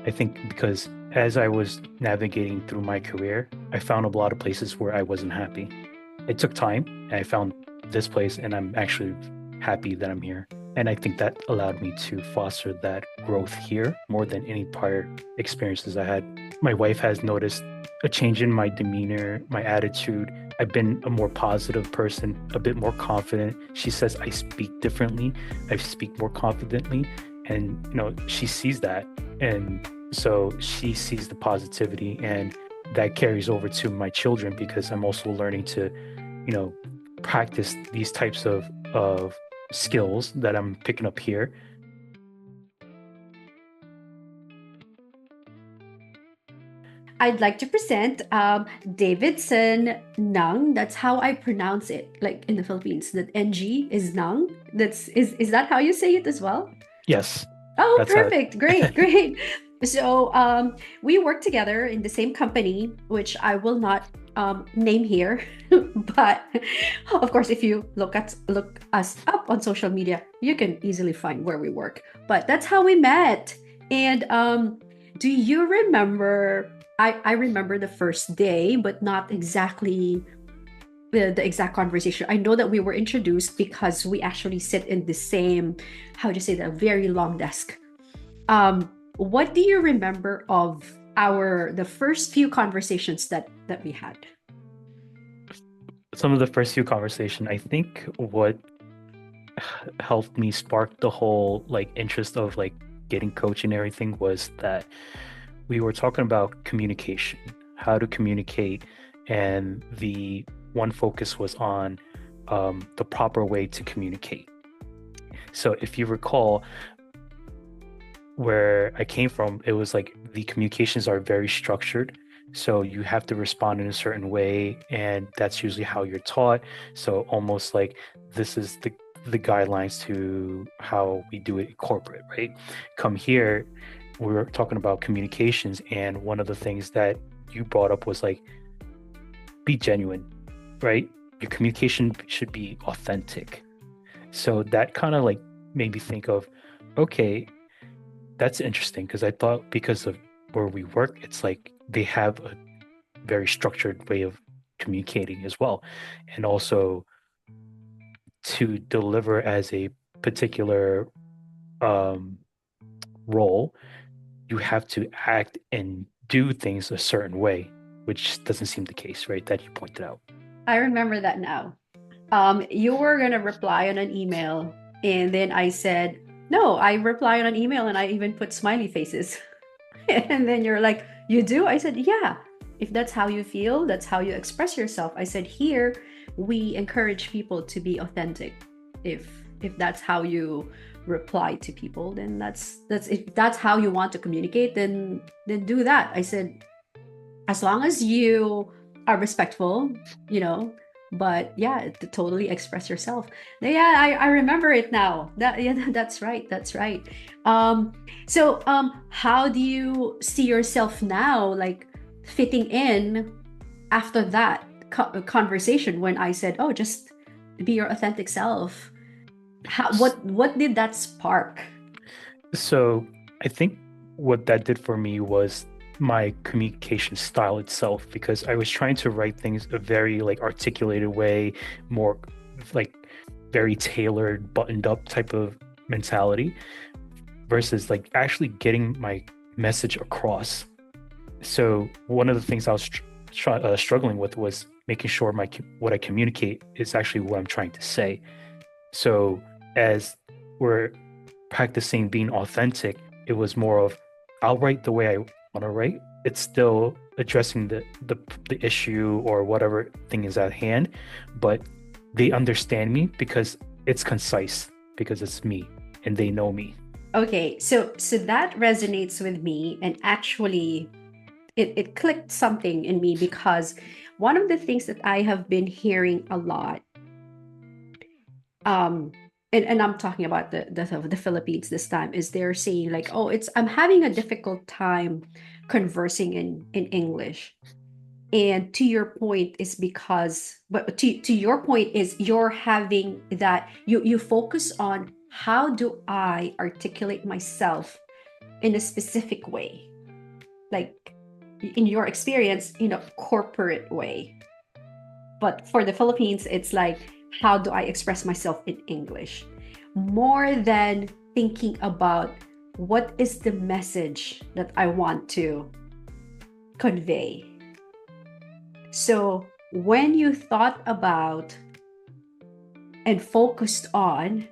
I think because as I was navigating through my career, I found a lot of places where I wasn't happy. It took time, and I found this place, and I'm actually happy that I'm here. And I think that allowed me to foster that growth here more than any prior experiences I had. My wife has noticed a change in my demeanor, my attitude. I've been a more positive person, a bit more confident. She says I speak differently, I speak more confidently, and she sees that. And so she sees the positivity, and that carries over to my children because I'm also learning to you know, practice these types of skills that I'm picking up here. I'd like to present Davidson Nang. That's how I pronounce it, like in the Philippines. That NG is Nang. Is that how you say it as well? Yes, Oh, that's how. perfect. Great, great. So we work together in the same company, which I will not name here. But of course, if you look us up on social media, you can easily find where we work. But that's how we met. And do you remember? I remember the first day, but not exactly the exact conversation. I know that we were introduced because we actually sit in the same, how do you say that, very long desk. What do you remember of the first few conversations that we had? Some of the first few conversation, I think what helped me spark the whole like interest of like getting coaching and everything was that we were talking about communication, how to communicate, and the one focus was on the proper way to communicate. So if you recall, where I came from, it was like the communications are very structured. So you have to respond in a certain way, and that's usually how you're taught. So almost like this is the guidelines to how we do it in corporate, right? Come here, we were talking about communications, and one of the things that you brought up was like be genuine, right? Your communication should be authentic. So that kind of like made me think of, okay, that's interesting because I thought because of where we work, it's like they have a very structured way of communicating as well. And also to deliver as a particular um, role, you have to act and do things a certain way, which doesn't seem the case, right? That you pointed out. I remember that now. You were gonna reply on an email, and then I said, no, I reply on an email and I even put smiley faces. And then you're like, you do? I said, yeah. If that's how you feel, that's how you express yourself. I said, here we encourage people to be authentic. If if that's how you reply to people, then that's if that's how you want to communicate, then do that. I said, as long as you are respectful, you know, but yeah, to totally express yourself. Yeah, I remember it now. That yeah, that's right. That's right. How do you see yourself now, like fitting in after that conversation when I said, "Oh, just be your authentic self." What did that spark? So I think what that did for me was my communication style itself, because I was trying to write things a very like articulated way, more like very tailored, buttoned up type of mentality versus like actually getting my message across. So one of the things I was struggling with was making sure my what I communicate is actually what I'm trying to say. So as we're practicing being authentic, it was more of I'll write the way I want to write. It's still addressing the issue or whatever thing is at hand, but they understand me because it's concise, because it's me and they know me. Okay, so that resonates with me, and actually it clicked something in me because one of the things that I have been hearing a lot, um, and I'm talking about the Philippines this time, is they're saying like, oh, it's I'm having a difficult time conversing in English. And to your point is because, but to your point is you're having that you focus on how do I articulate myself in a specific way, like in your experience, in a corporate way. But for the Philippines, it's like, how do I express myself in English? More than thinking about what is the message that I want to convey. So when you thought about and focused on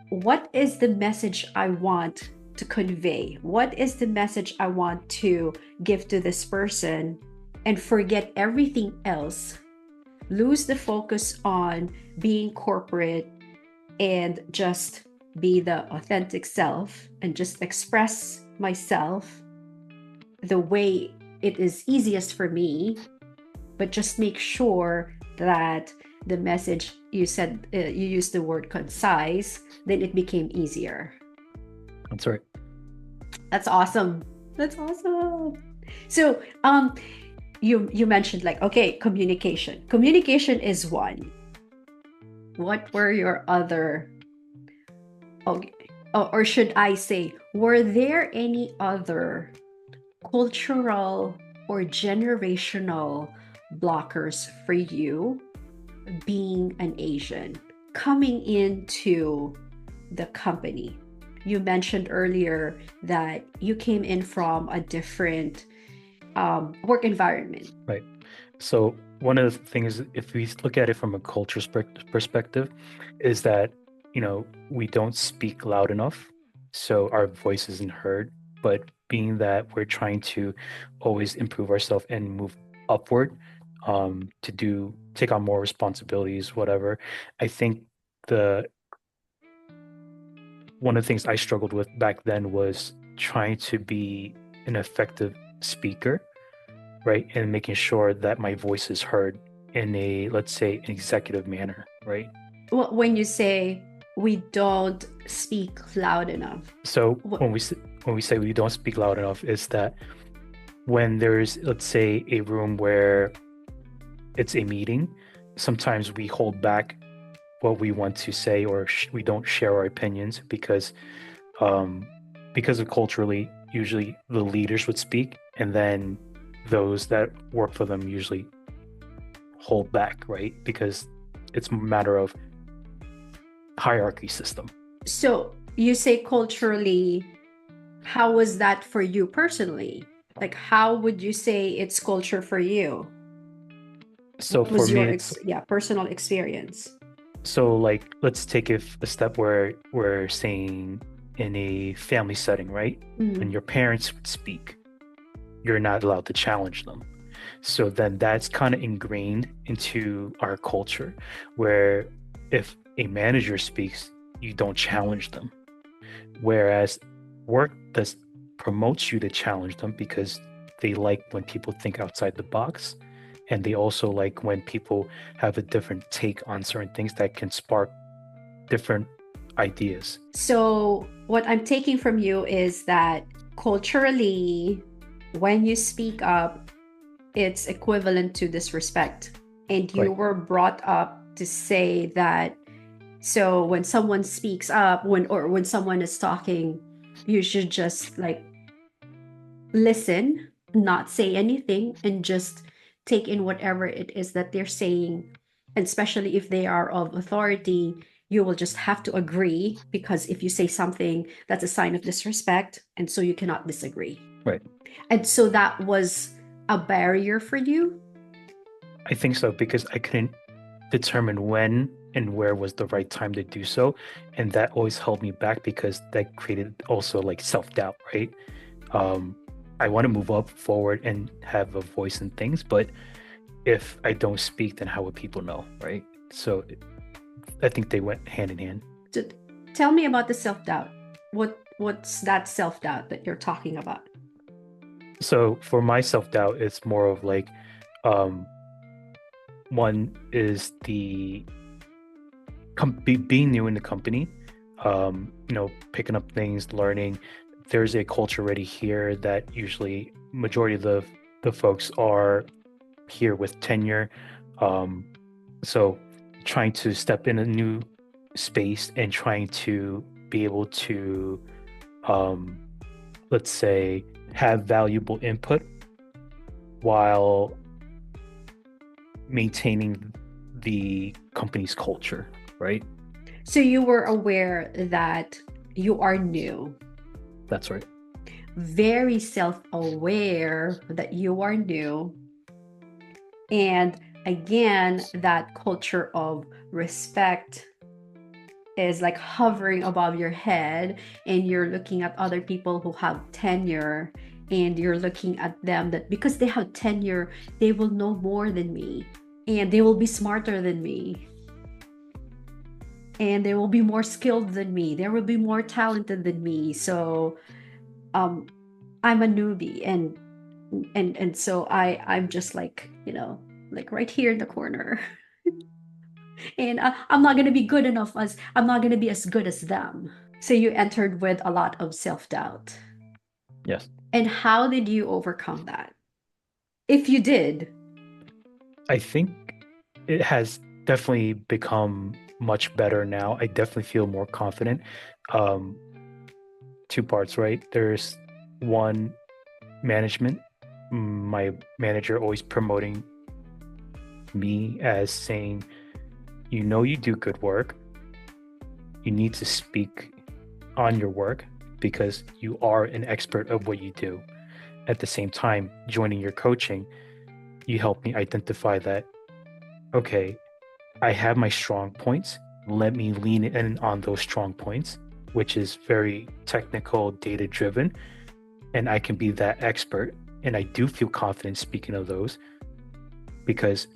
what is the message I want to convey, what is the message I want to give to this person, and forget everything else, lose the focus on being corporate and just be the authentic self and just express myself the way it is easiest for me, but just make sure that the message, you said, you used the word concise, then it became easier. That's right. That's awesome. That's awesome. So you mentioned, like, okay, communication is one. What were your other, okay, or should I say, were there any other cultural or generational blockers for you being an Asian coming into the company? You mentioned earlier that you came in from a different work environment. Right. So one of the things, if we look at it from a culture perspective, is that, we don't speak loud enough, so our voice isn't heard. But being that we're trying to always improve ourselves and move upward, to take on more responsibilities, whatever, I think the one of the things I struggled with back then was trying to be an effective speaker, right? And making sure that my voice is heard in a, let's say, an executive manner, right? Well, when you say we don't speak loud enough, So what? when we say we don't speak loud enough, is that when there's, let's say, a room where it's a meeting, sometimes we hold back what we want to say, or we don't share our opinions um, because of culturally, usually the leaders would speak, and then those that work for them usually hold back, right? Because it's a matter of hierarchy system. So you say culturally, how was that for you personally? Like, how would you say it's culture for you? So What for was me, your it's personal experience? so like, let's take it a step where we're saying in a family setting, right? When Mhm. your parents would speak, you're not allowed to challenge them. So then that's kind of ingrained into our culture, where if a manager speaks, you don't challenge them. Whereas work does promotes you to challenge them, because they like when people think outside the box, and they also like when people have a different take on certain things that can spark different ideas. So what I'm taking from you is that culturally, when you speak up, it's equivalent to disrespect. And you Right. were brought up to say that, so when someone speaks up, when someone is talking, you should just like listen, not say anything, and just take in whatever it is that they're saying. And especially if they are of authority, you will just have to agree, because if you say something, that's a sign of disrespect. And so you cannot disagree. Right. And so that was a barrier for you. I think so, because I couldn't determine when and where was the right time to do so. And that always held me back, because that created also like self-doubt, right? Um, I want to move up forward and have a voice in things, but if I don't speak, then how would people know, right? So I think they went hand in hand. So tell me about the self-doubt. What's that self-doubt that you're talking about? So for my self-doubt, it's more of like, um, one is being new in the company, picking up things, learning. There's a culture already here that usually majority of the folks are here with tenure. Um, so trying to step in a new space and trying to be able to um, let's say, have valuable input while maintaining the company's culture, right? So you were aware that you are new, That's right. very self-aware that you are new. And again, that culture of respect is like hovering above your head, and you're looking at other people who have tenure, and you're looking at them that because they have tenure, they will know more than me, and they will be smarter than me, and they will be more skilled than me, they will be more talented than me. So um I'm a newbie, and so I'm just like, like right here in the corner. And I'm not going to be good enough, as I'm not going to be as good as them. So you entered with a lot of self-doubt. Yes. And how did you overcome that? If you did. I think it has definitely become much better now. I definitely feel more confident. Um, Two parts, right? There's one, management. My manager always promoting me as saying, you do good work. You need to speak on your work because you are an expert of what you do. At the same time, joining your coaching, you help me identify that, okay, I have my strong points. Let me lean in on those strong points, which is very technical, data driven, and I can be that expert. And I do feel confident speaking of those because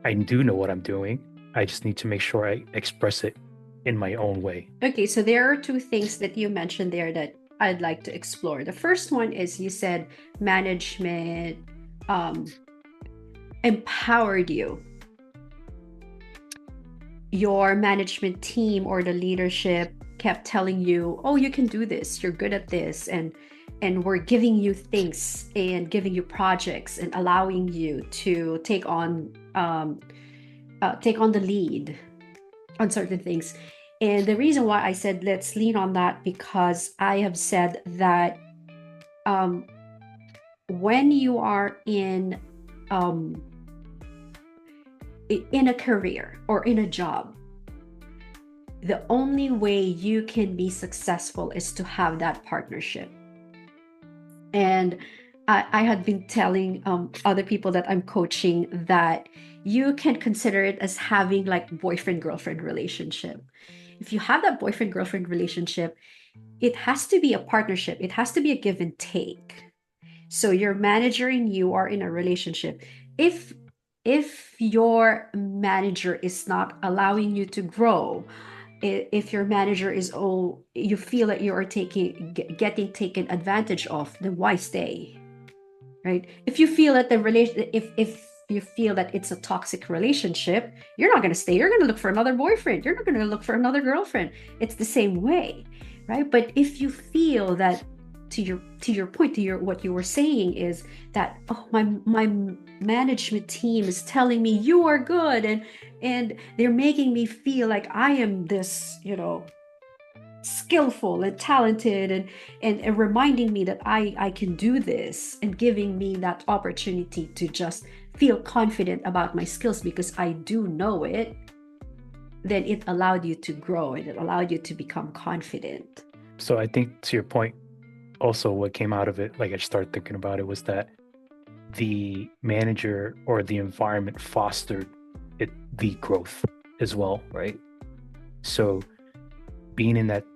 I do know what I'm doing. I just need to make sure I express it in my own way. Okay, so there are two things that you mentioned there that I'd like to explore. The first one is you said management um, empowered you. Your management team or the leadership kept telling you, oh, you can do this, you're good at this, and we're giving you things and giving you projects and allowing you to take on the lead on certain things. And the reason why I said let's lean on that, because I have said that um, when you are in a career or in a job, the only way you can be successful is to have that partnership. And I had been telling other people that I'm coaching that you can consider it as having like boyfriend-girlfriend relationship. If you have that boyfriend-girlfriend relationship, it has to be a partnership. It has to be a give and take. So your manager and you are in a relationship. If if your manager is not allowing you to grow, if your manager is, oh, you feel that you are getting taken advantage of, then why stay? Right? If you feel that the relation if you feel that it's a toxic relationship, you're not going to stay. You're going to look for another boyfriend. You're not going to look for another girlfriend. It's the same way, right? But if you feel that, to your point, to your what you were saying is that, oh, my management team is telling me you are good, and they're making me feel like I am this, skillful and talented, and reminding me that I can do this, and giving me that opportunity to just feel confident about my skills because I do know it, then it allowed you to grow and it allowed you to become confident. So I think to your point, also what came out of it, like I started thinking about it, was that the manager or the environment fostered the growth as well, right? So being in that,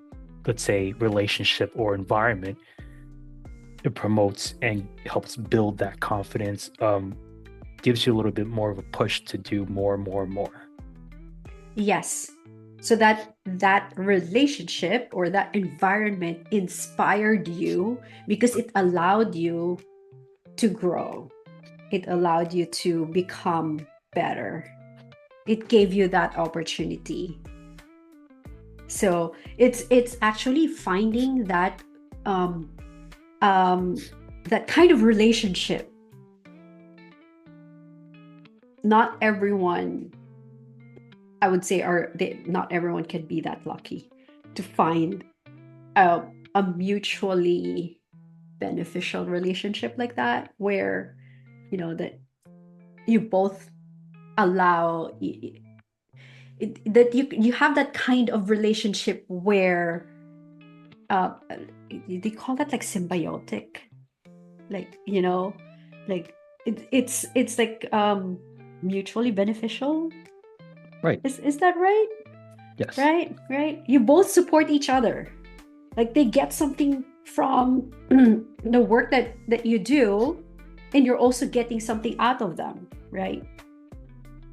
let's say, relationship or environment, it promotes and helps build that confidence, gives you a little bit more of a push to do more and more and more. Yes. So that relationship or that environment inspired you because it allowed you to grow. It allowed you to become better. It gave you that opportunity. So it's actually finding um, that kind of relationship. Not everyone, I would say, not everyone can be that lucky to find a mutually beneficial relationship like that, where, that you both allow that you have that kind of relationship where uh they call that like symbiotic, like, like it's like mutually beneficial. Right. Is that right? Yes. Right, you both support each other, like they get something from the work that you do, and you're also getting something out of them, right?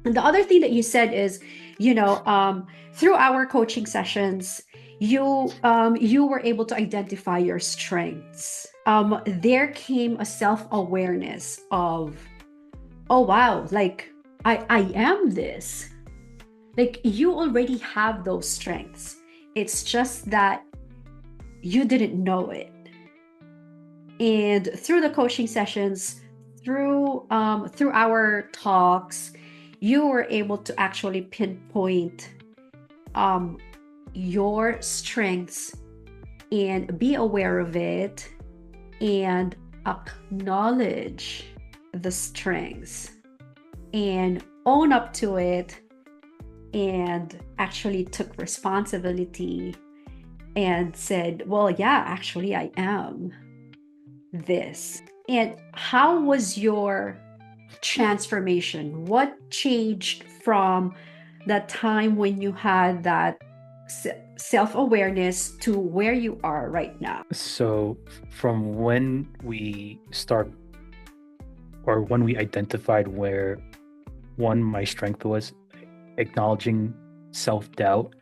And the other thing that you said is, through our coaching sessions, you were able to identify your strengths. There came a self-awareness of, oh wow, like I am this. Like you already have those strengths. It's just that you didn't know it. And through the coaching sessions, through our talks, you were able to actually pinpoint um, your strengths and be aware of it and acknowledge the strengths and own up to it, and actually took responsibility and said, well, yeah, actually I am this. And how was your transformation? What changed from that time when you had that self-awareness to where you are right now? So from when we start, or when we identified where one, my strength was, acknowledging self-doubt,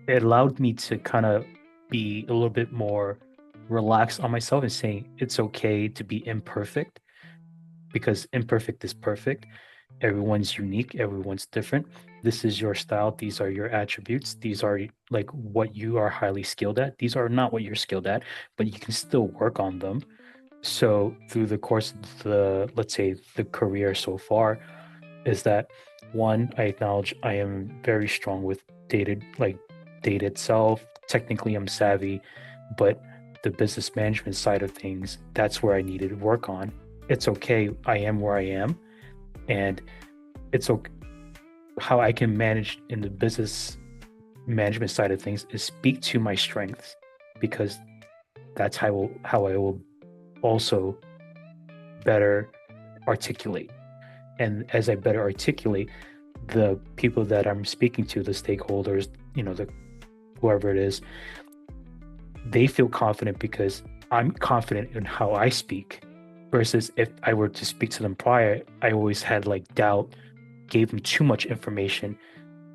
it allowed me to kind of be a little bit more relaxed on myself and saying it's okay to be imperfect, because imperfect is perfect. Everyone's unique, everyone's different. This is your style, these are your attributes, these are like what you are highly skilled at. These are not what you're skilled at, but you can still work on them. So through the course of the, let's say, the career so far, is that one, I acknowledge I am very strong with data itself. Technically, I'm savvy, but the business management side of things, that's where I needed to work on. It's okay. I am where I am, and it's okay. How I can manage in the business management side of things is speak to my strengths, because that's how I will also better articulate. And as I better articulate, the people that I'm speaking to, the stakeholders, the whoever it is, they feel confident because I'm confident in how I speak. Versus if I were to speak to them prior, I always had like doubt, gave them too much information,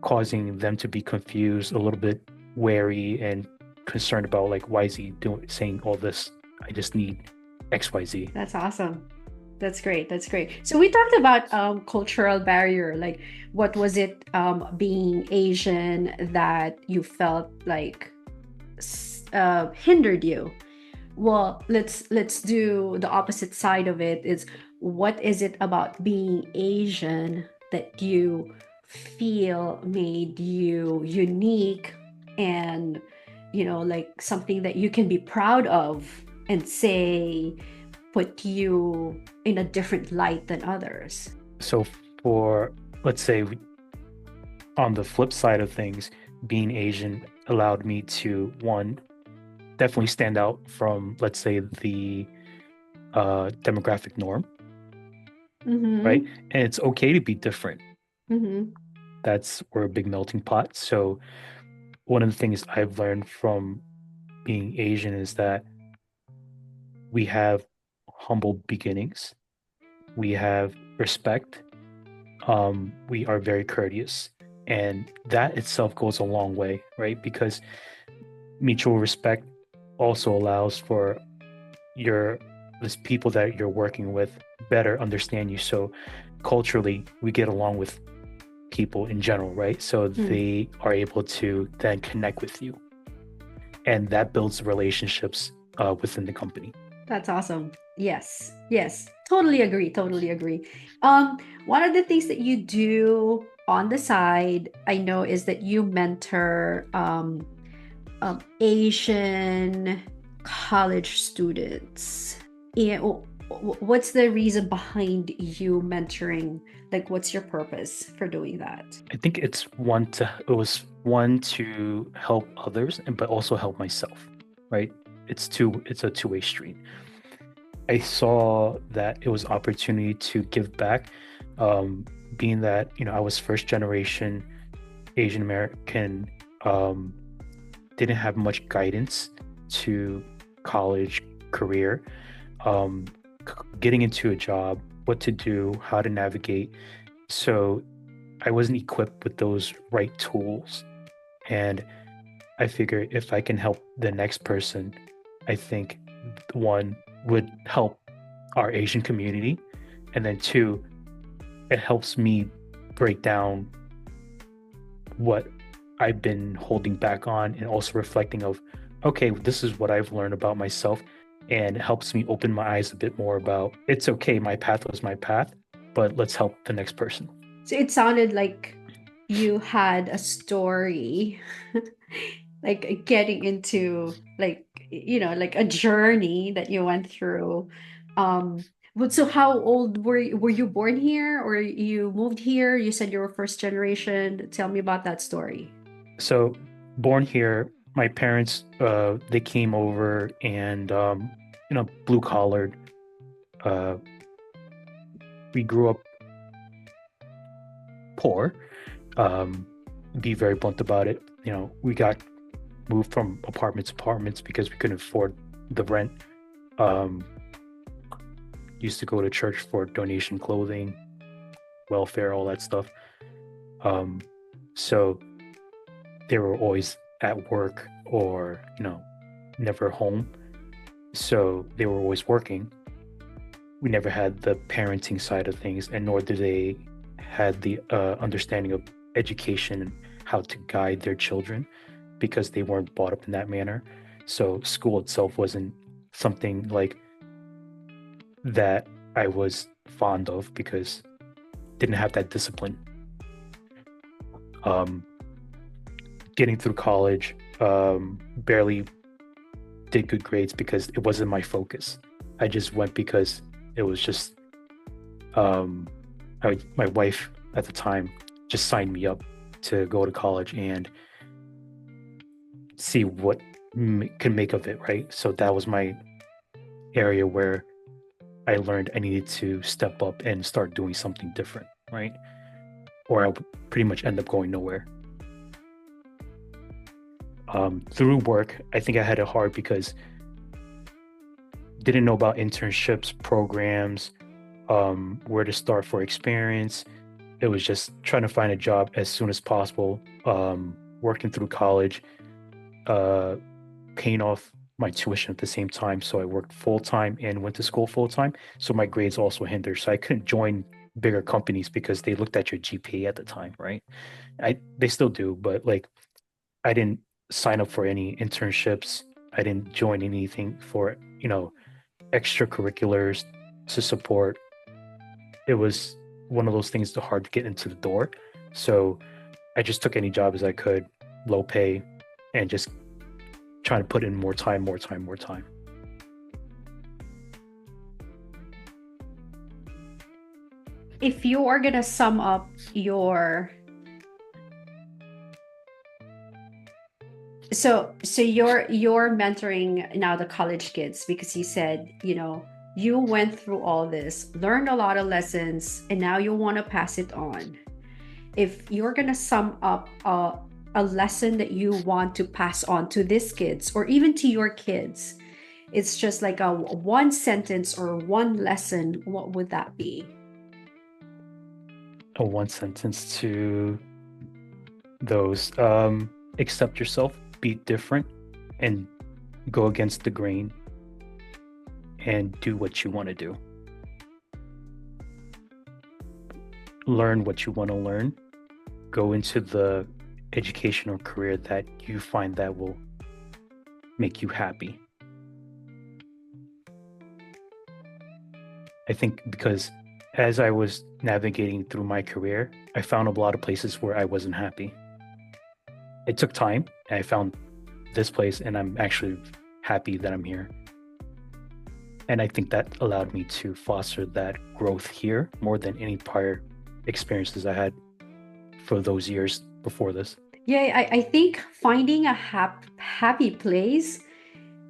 causing them to be confused, a little bit wary and concerned about like, why is he saying all this? I just need XYZ. That's awesome. That's great. That's great. So we talked about cultural barrier. Like, what was it being Asian that you felt like hindered you? Well, let's do the opposite side of it. Is what is it about being Asian that you feel made you unique, and like something that you can be proud of and say put you in a different light than others? So for, let's say, on the flip side of things, being Asian allowed me to, one, definitely stand out from, let's say, the demographic norm, right? Mm-hmm. And it's okay to be different. Mm-hmm. We're a big melting pot. So one of the things I've learned from being Asian is that we have humble beginnings, we have respect, we are very courteous, and that itself goes a long way, right? Because mutual respect also allows for your this people that you're working with better understand you. So culturally, we get along with people in general, right? So they are able to then connect with you, and that builds relationships within the company. That's awesome. Yes. Yes. Totally agree. Totally agree. One of the things that you do on the side, I know, is that you mentor Asian college students. Yeah, what's the reason behind you mentoring? Like, what's your purpose for doing that? I think it was one to help others and but also help myself, right? It's a two-way street. I saw that it was opportunity to give back, being that, I was first generation Asian American, um, didn't have much guidance to college career, um, getting into a job, what to do, how to navigate. So I wasn't equipped with those right tools. And I figure if I can help the next person, I think one would help our Asian community. And then two, it helps me break down what I've been holding back on and also reflecting of, okay, this is what I've learned about myself, and it helps me open my eyes a bit more about it's okay, my path was my path, but let's help the next person. So it sounded like you had a story, like getting into like like a journey that you went through. But so how old were you born here or you moved here? You said you were first generation. Tell me about that story. So, born here, my parents they came over and blue collared. Uh, we grew up poor. Um, be very blunt about it. We got moved from apartment to apartments because we couldn't afford the rent. Um, used to go to church for donation clothing, welfare, all that stuff. Um, so they were always at work or, never home. So they were always working. We never had the parenting side of things, and nor did they had the understanding of education and how to guide their children because they weren't brought up in that manner. So school itself wasn't something like that I was fond of because didn't have that discipline. Um, Getting through college, barely did good grades because it wasn't my focus. I just went because it was just my wife at the time just signed me up to go to college and see what can make of it, right? So that was my area where I learned I needed to step up and start doing something different, right? Or I would pretty much end up going nowhere. Through work, I think I had it hard because didn't know about internships, programs, where to start for experience. It was just trying to find a job as soon as possible, working through college, uh, paying off my tuition at the same time. So I worked full time and went to school full time. So my grades also hindered. So I couldn't join bigger companies because they looked at your GPA at the time, right? They still do, but like I didn't sign up for any internships. I didn't join anything for, extracurriculars to support. It was one of those things that hard to get into the door. So I just took any job as I could, low pay, and just trying to put in more time, more time, more time. If you are gonna sum up so you're mentoring now the college kids because you said, you went through all this, learned a lot of lessons, and now you want to pass it on. If you're gonna sum up a lesson that you want to pass on to these kids or even to your kids, it's just like a one sentence or one lesson, what would that be? A one sentence to those. Accept yourself, be different, and go against the grain and do what you want to do. Learn what you want to learn. Go into the educational career that you find that will make you happy. I think because as I was navigating through my career, I found a lot of places where I wasn't happy. It took time, and I found this place, and I'm actually happy that I'm here. And I think that allowed me to foster that growth here more than any prior experiences I had for those years before this. Yeah, I think finding a happy place,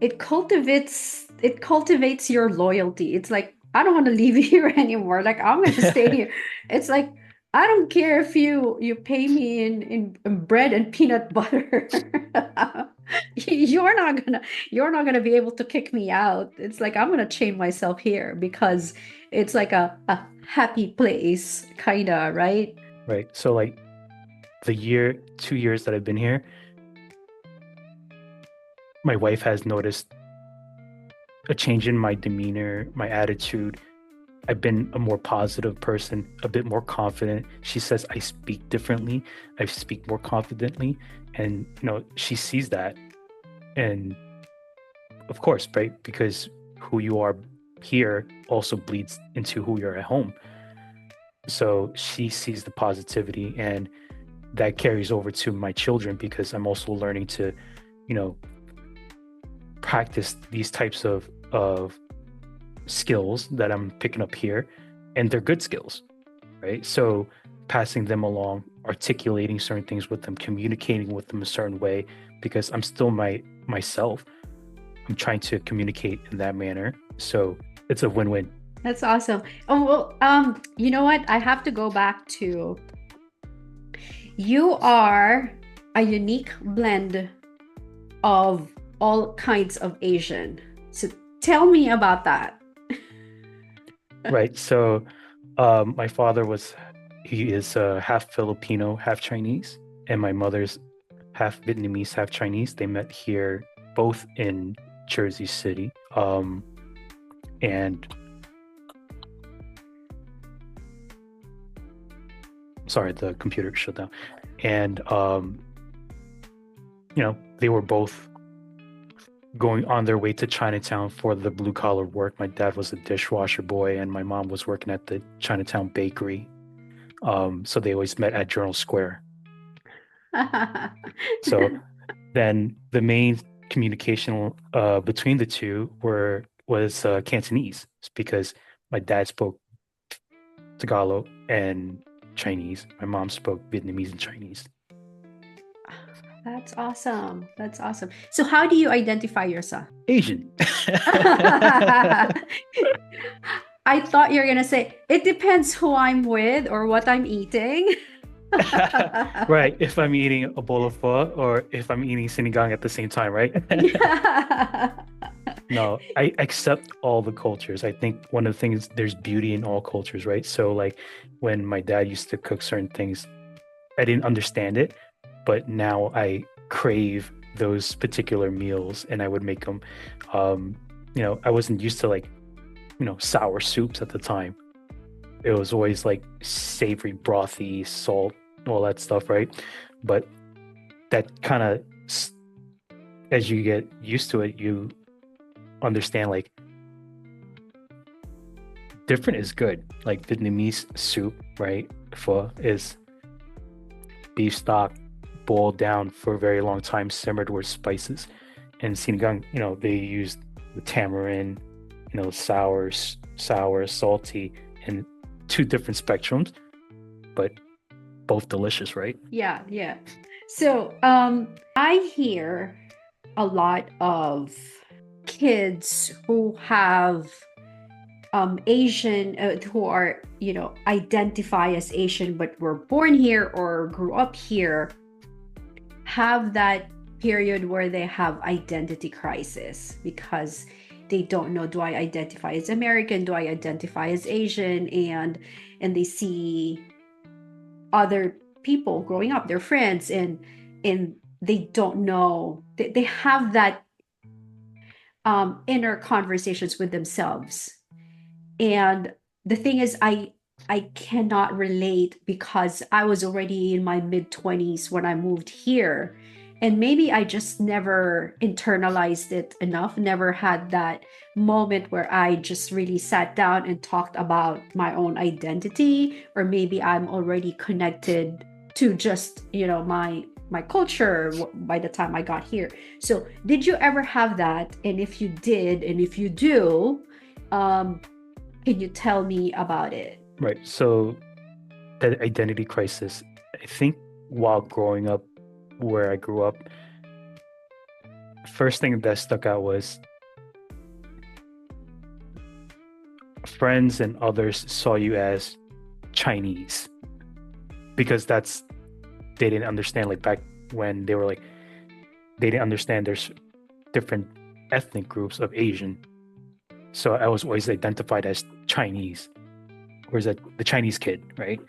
it cultivates your loyalty. It's like, I don't want to leave here anymore. Like, I'm gonna stay here. It's like, I don't care if you pay me in bread and peanut butter. You're not gonna you're not gonna be able to kick me out. It's like, I'm gonna chain myself here because it's like a happy place, kinda, right? Right. So like the year, 2 years that I've been here, my wife has noticed a change in my demeanor, my attitude. I've been a more positive person, a bit more confident. She says I speak differently, I speak more confidently, and she sees that. And of course, right, because who you are here also bleeds into who you're at home. So she sees the positivity, and that carries over to my children because I'm also learning to, you know, practice these types of skills that I'm picking up here, and they're good skills, right? So passing them along, articulating certain things with them, communicating with them a certain way, because I'm still myself. I'm trying to communicate in that manner. So it's a win-win. That's awesome. Oh, well, you know what? I have to go back to, you are a unique blend of all kinds of Asian. So tell me about that. Right. So my father he is half Filipino, half Chinese, and my mother's half Vietnamese, half Chinese. They met here both in Jersey City. And sorry, the computer shut down. And they were both going on their way to Chinatown for the blue collar work. My dad was a dishwasher boy, and my mom was working at the Chinatown bakery. So they always met at Journal Square. So then the main communication between the two was Cantonese, because my dad spoke Tagalog and Chinese. My mom spoke Vietnamese and Chinese. That's awesome. That's awesome. So how do you identify yourself? Asian. I thought you're gonna say it depends who I'm with or what I'm eating. Right. If I'm eating a bowl of pho or if I'm eating sinigang at the same time, right? No, I accept all the cultures. I think one of the things, there's beauty in all cultures, right? So like when my dad used to cook certain things, I didn't understand it, but now I crave those particular meals and I would make them. I wasn't used to like, sour soups at the time. It was always like savory, brothy, salt, all that stuff, right? But that kind of, as you get used to it, you understand like different is good. Like Vietnamese soup, right? Pho is beef stock boiled down for a very long time, simmered with spices. And sinigang, they used the tamarind, sour, salty, and two different spectrums, but both delicious, right? Yeah, yeah. So, I hear a lot of kids who have Asian, who are, identify as Asian, but were born here or grew up here, have that period where they have identity crisis because they don't know, do I identify as American, do I identify as Asian, and they see other people growing up, their friends, and they don't know, they have that inner conversations with themselves. And the thing is, I cannot relate because I was already in my mid-20s when I moved here. And maybe I just never internalized it enough, never had that moment where I just really sat down and talked about my own identity, or maybe I'm already connected to just, my culture by the time I got here. So did you ever have that? And if you did, and if you do, can you tell me about it? Right. So that identity crisis, I think while growing up where I grew up, first thing that stuck out was friends and others saw you as Chinese because that's they didn't understand like back when they were like they didn't understand there's different ethnic groups of Asian. So I was always identified as Chinese, or is that the Chinese kid, right?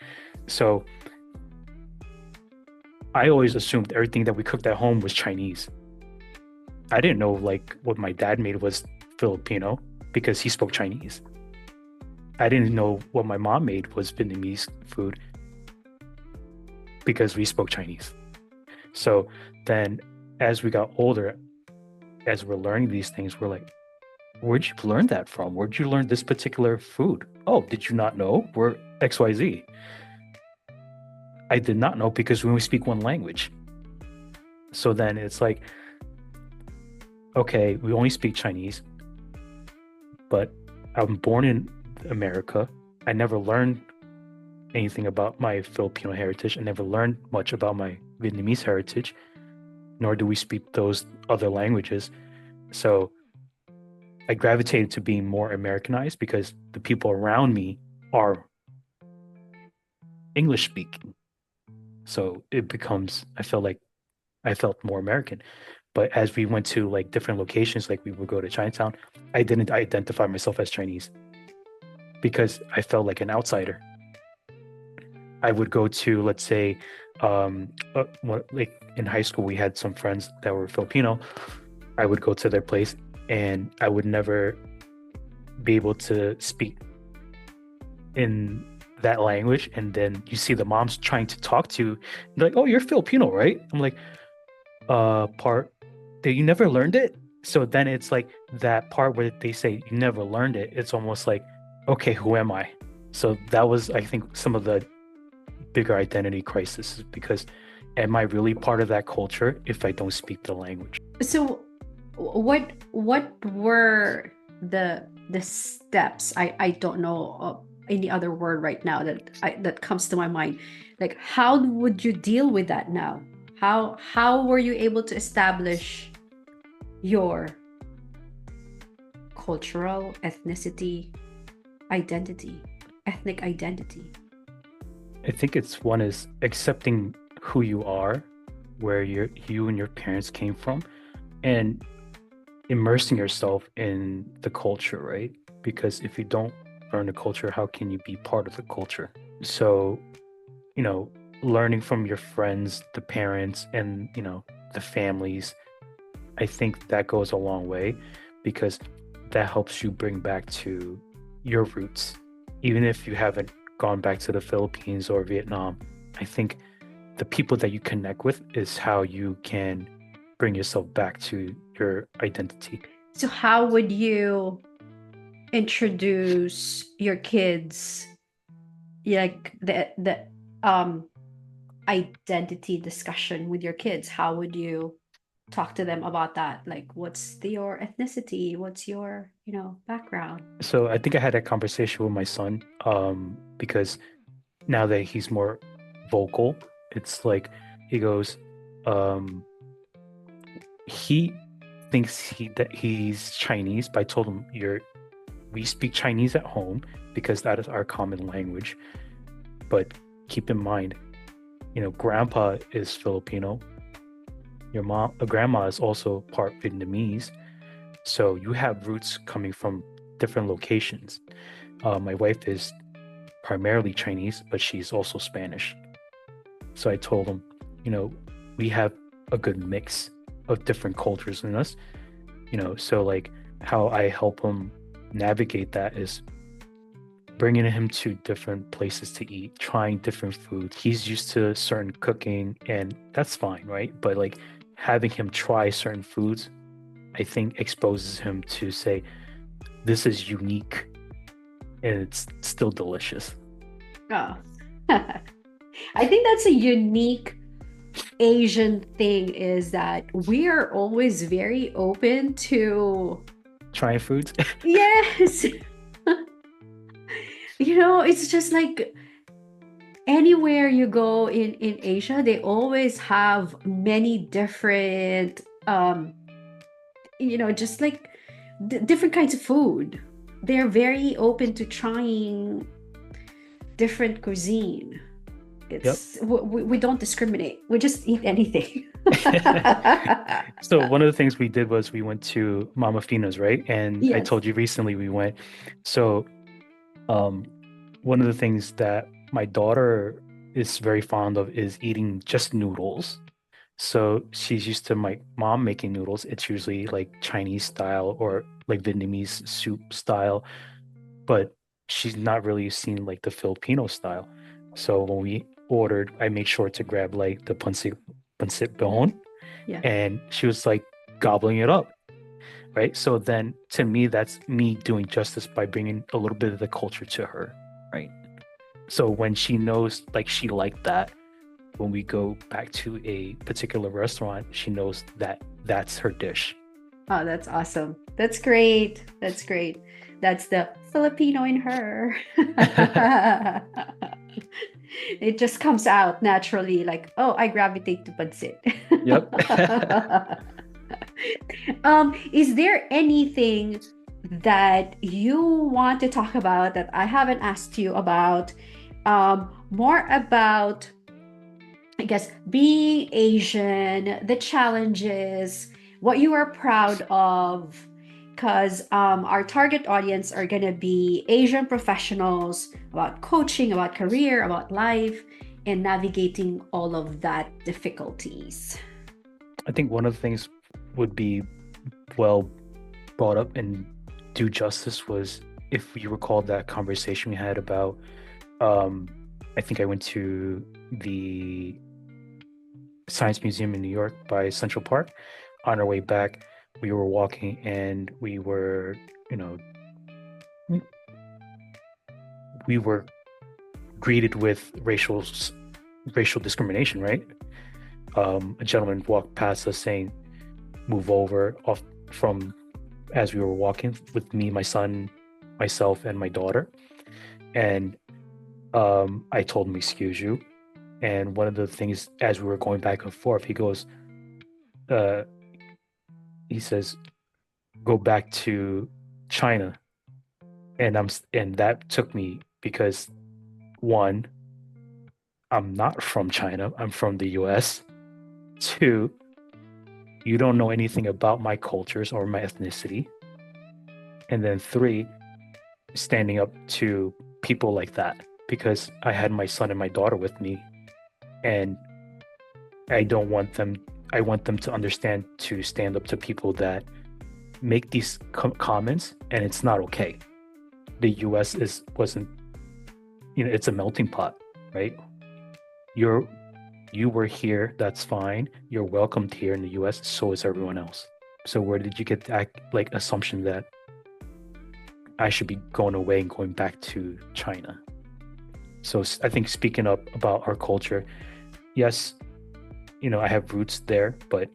So I always assumed everything that we cooked at home was Chinese. I didn't know like what my dad made was Filipino because he spoke Chinese. I didn't know what my mom made was Vietnamese food because we spoke Chinese. So then as we got older, as we're learning these things, we're like, where'd you learn that from? Where'd you learn this particular food? Oh, did you not know? We're XYZ. I did not know because we only speak one language. So then it's like, okay, we only speak Chinese, but I'm born in America. I never learned anything about my Filipino heritage. I never learned much about my Vietnamese heritage, nor do we speak those other languages. So I gravitated to being more Americanized because the people around me are English speaking. So it becomes, I felt more American. But as we went to like different locations, like we would go to Chinatown, I didn't identify myself as Chinese because I felt like an outsider. I would go to, let's say, like in high school, we had some friends that were Filipino. I would go to their place and I would never be able to speak in that language. And then you see the moms trying to talk to you, like, oh, you're Filipino, right? I'm like, part that you never learned it. So then it's like that part where they say you never learned it. It's almost like, okay, who am I? So that was, I think, some of the bigger identity crisis because am I really part of that culture if I don't speak the language? So what were the steps? I don't know any other word right now that comes to my mind. Like how would you deal with that now? How were you able to establish your cultural ethnicity identity, ethnic identity? I think it's one is accepting who you are, where you and your parents came from, and immersing yourself in the culture, right? Because if you don't learn the culture, how can you be part of the culture? So, you know, learning from your friends, the parents, and, you know, the families, I think that goes a long way because that helps you bring back to your roots. Even if you haven't gone back to the Philippines or Vietnam, I think the people that you connect with is how you can bring yourself back to your identity. So how would you introduce your kids like the identity discussion with your kids? How would you talk to them about that? Like what's your ethnicity? What's your, background? So I think I had a conversation with my son because now that he's more vocal, it's like he goes, um, he thinks that he's Chinese, but I told him we speak Chinese at home because that is our common language. But keep in mind, grandpa is Filipino. Your grandma is also part Vietnamese. So you have roots coming from different locations. My wife is primarily Chinese, but she's also Spanish. So I told him, we have a good mix of different cultures in us, so like how I help him navigate that is bringing him to different places to eat, trying different food. He's used to certain cooking and that's fine, right? But like having him try certain foods, I think exposes him to say, this is unique and it's still delicious. Oh. I think that's a unique Asian thing is that we are always very open to, Trying foods. yes, it's just like anywhere you go in Asia, they always have many different, just like different kinds of food. They're very open to trying different cuisine. Yep. We don't discriminate. We just eat anything. So one of the things we did was we went to Mama Fina's, right? And I Yes. told you recently we went. So um, one of the things that my daughter is very fond of is eating just noodles. So she's used to my mom making noodles. It's usually like Chinese style or like Vietnamese soup style, but she's not really seen like the Filipino style. So when we ordered, I made sure to grab like the pancit bone, Yeah. and she was like gobbling it up, right? So then to me, that's me doing justice by bringing a little bit of the culture to her, right? So when she knows like she liked that, when we go back to a particular restaurant, she knows that that's her dish. Oh, that's awesome. That's great. That's great. That's the Filipino in her. It just comes out naturally, like, oh, I gravitate to pancit. Yep. Is there anything that you want to talk about that I haven't asked you about? More about, I guess, being Asian, the challenges, what you are proud of, because our target audience are going to be Asian professionals about coaching, about career, about life, and navigating all of that difficulties. I think one of the things would be well brought up and do justice was if you recall that conversation we had about um I think I went to the Science Museum in New York by Central Park. On our way back, we were walking and you know, we were greeted with racial discrimination, right? A gentleman walked past us saying, "Move over," off from as we were walking with me, my son, myself, and my daughter. And I told him, "Excuse you." And one of the things, as we were going back and forth, uh, he says, "Go back to China." And that took me because one, I'm not from China. I'm from the US. Two, you don't know anything about my cultures or my ethnicity. And then three, standing up to people like that because I had my son and my daughter with me, and I don't want them. I want them to understand to stand up to people that make these comments, and it's not okay. The U.S. is wasn't, it's a melting pot, right? You're you were here, that's fine. You're welcomed here in the U.S. So is everyone else. So where did you get that like assumption that I should be going away and going back to China? So I think speaking up about our culture, yes, I have roots there, but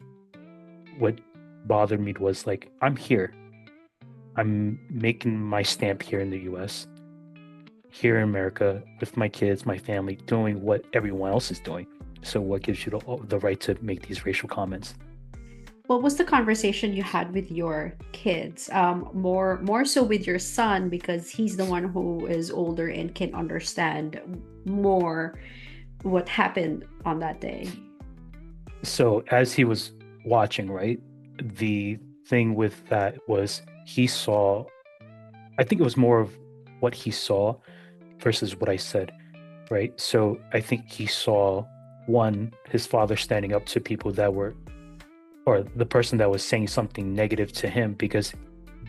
what bothered me was like, I'm here. I'm making my stamp here in the US, here in America, with my kids, my family, doing what everyone else is doing. So what gives you the right to make these racial comments? What was the conversation you had with your kids? More so with your son because he's the one who is older and can understand more what happened on that day. So as he was watching, right, the thing with that was he saw, I think it was more of what he saw versus what I said, right? So I think he saw one, his father standing up to people that were, or the person that was saying something negative to him because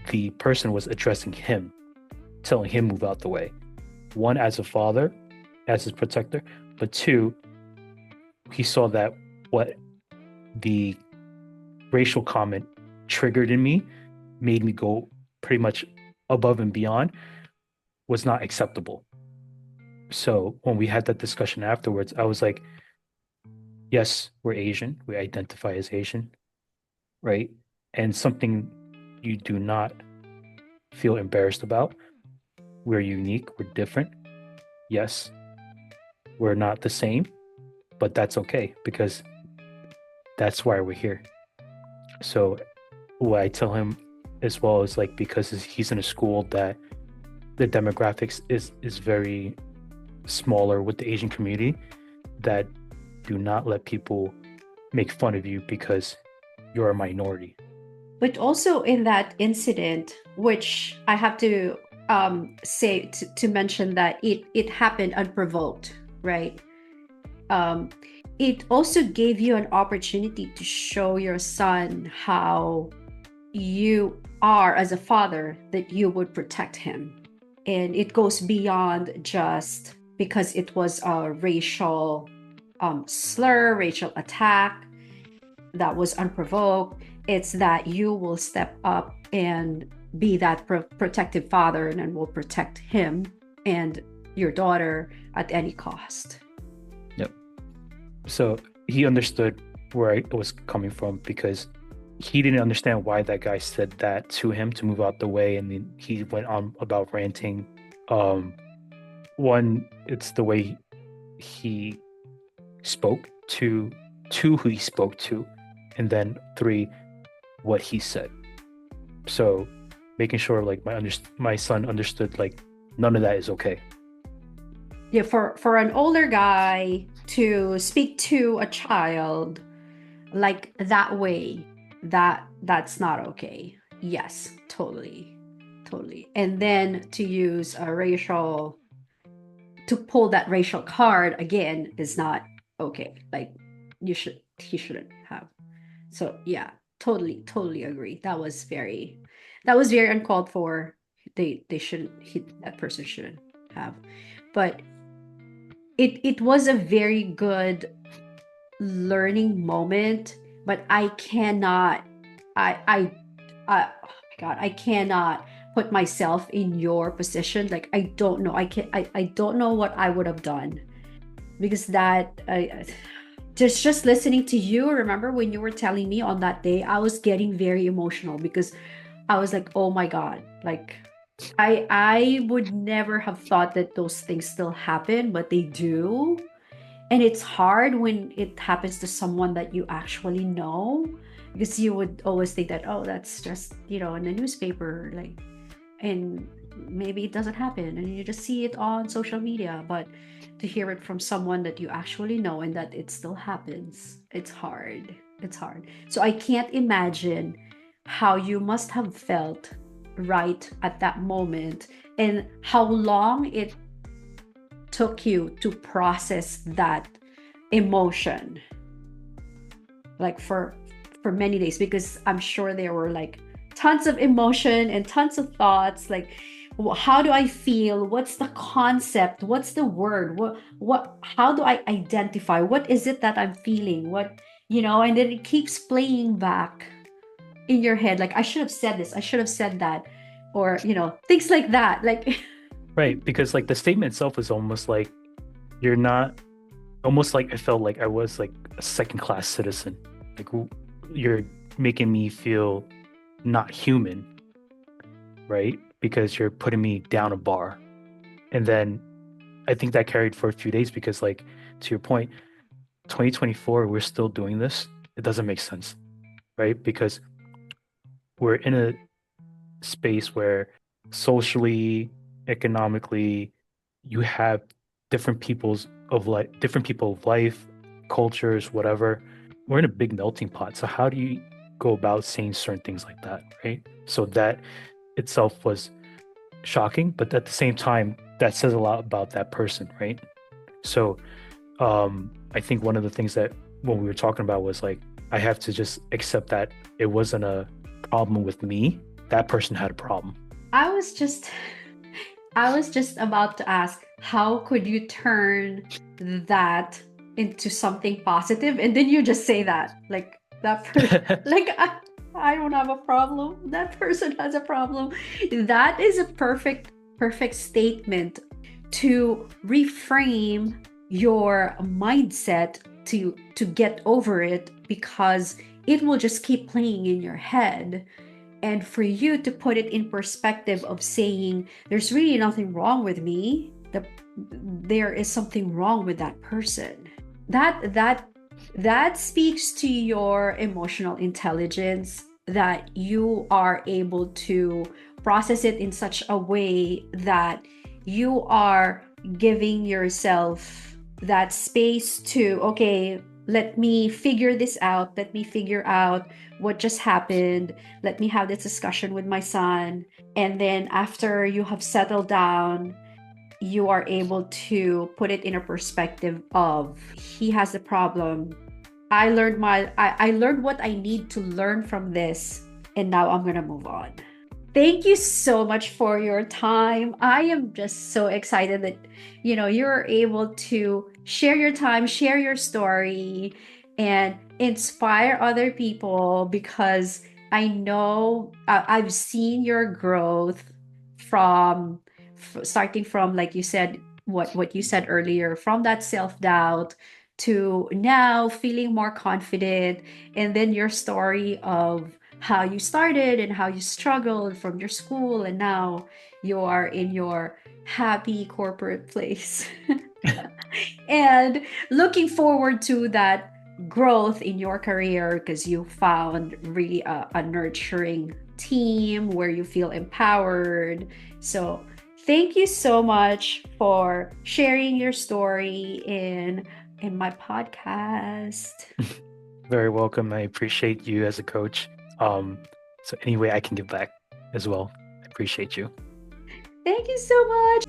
the person was addressing him, telling him move out the way. One, as a father, as his protector, but two, he saw that what the racial comment triggered in me, made me go pretty much above and beyond, was not acceptable. So when we had that discussion afterwards, I was like, Yes, we're Asian. We identify as Asian, right? And something you do not feel embarrassed about. We're unique, we're different. Yes, we're not the same, but that's okay because that's why we're here. So what I tell him as well is like because he's in a school that the demographics is very smaller with the Asian community, that do not let people make fun of you because you're a minority. But also in that incident, which I have to say to mention that it happened unprovoked, right? Um, it also gave you an opportunity to show your son how you are as a father, that you would protect him. And it goes beyond just because it was a racial slur, racial attack that was unprovoked. It's that you will step up and be that protective father and will protect him and your daughter at any cost. Yep. So he understood where I was coming from because he didn't understand why that guy said that to him to move out the way, and then he went on about ranting. Um, One, it's the way he spoke to who he spoke to, and then three, what he said. So making sure like my son understood like none of that is okay. Yeah, for an older guy to speak to a child like that way, that's not okay. Yes, totally. Totally. And then to use a racial to pull that racial card again is not okay. Like he shouldn't have. So yeah, totally agree. That was very uncalled for. They shouldn't that person shouldn't have. But it was a very good learning moment, but I cannot oh my God, I cannot put myself in your position. Like I don't know. I don't know what I would have done because that just listening to you, remember when you were telling me on that day, I was getting very emotional because I was like, oh my God, like I would never have thought that those things still happen, but they do. And it's hard when it happens to someone that you actually know, because you would always think that, oh, that's just, in the newspaper, like, and maybe it doesn't happen and you just see it on social media. But to hear it from someone that you actually know and that it still happens, it's hard. It's hard. So I can't imagine how you must have felt right at that moment and how long it took you to process that emotion, like for many days, because I'm sure there were like tons of emotion and tons of thoughts, like how do I feel, what's the concept, what's the word, what how do I identify, what is it that I'm feeling, and then it keeps playing back in your head, like I should have said this, I should have said that, or things like that, like Right, because like the statement itself was almost like you're not almost like I felt like I was like a second class citizen. Like you're making me feel not human, right? Because you're putting me down a bar. And then I think that carried for a few days because like to your point, 2024 we're still doing this. It doesn't make sense, right? Because we're in a space where socially, economically, you have different people of life, cultures, whatever. We're in a big melting pot. So how do you go about saying certain things like that, right? So that itself was shocking, but at the same time, that says a lot about that person, right? So I think one of the things that when we were talking about was like I have to just accept that it wasn't a problem with me. That person had a problem. I was just I was just about to ask, how could you turn that into something positive? And then you just say that, like like I don't have a problem. That person has a problem. That is a perfect statement to reframe your mindset to get over it, because it will just keep playing in your head. And for you to put it in perspective of saying there's really nothing wrong with me, there is something wrong with that person. That speaks to your emotional intelligence, that you are able to process it in such a way that you are giving yourself that space to, okay, let me figure this out. Let me figure out what just happened. Let me have this discussion with my son. And then after you have settled down, you are able to put it in a perspective of, he has a problem. I learned what I need to learn from this, and now I'm gonna move on. Thank you so much for your time. I am just so excited that you're able to share your time, share your story, and inspire other people, because I know I've seen your growth from starting from, like you said, what you said earlier, from that self-doubt to now feeling more confident, and then your story of how you started and how you struggled from your school, and now you are in your happy corporate place. And looking forward to that growth in your career, because you found really a nurturing team where you feel empowered. So thank you so much for sharing your story in my podcast. Very welcome. I appreciate you as a coach. So any way I can give back as well, I appreciate you. Thank you so much.